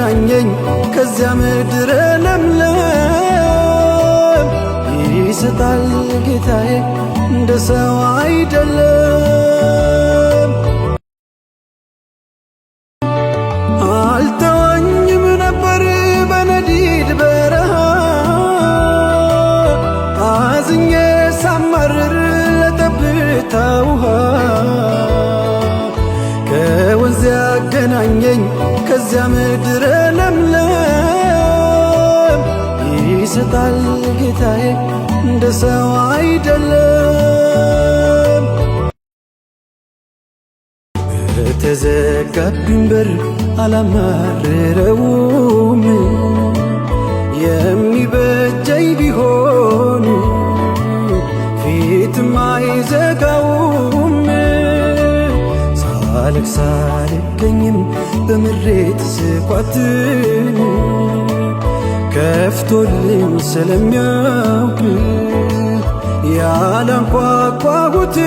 ያገናኘኝ ከዚያ ምድረ ለምለም ይሰጣል ጌታዬ እንደ ሰው አይደለም። አልተወኝም ነበር በነዲድ በረሃ አዝኜ ሳማርር ለጠብታ ውሃ ከወንዝ ያገናኘኝ ከዚያ ምድረ ለምለም ይሰጣል ጌታዬ እንደ ሰው አይደለም። በተዘጋብኝ በር አላማርረውም የሚበጀኝ ቢሆን ፊትም አይዘጋውም። ሳለቅስ አልገኝም በምሬት ስኳትን ከፍቶልኝ ስለሚያውቅ ያላንኳኳሁትን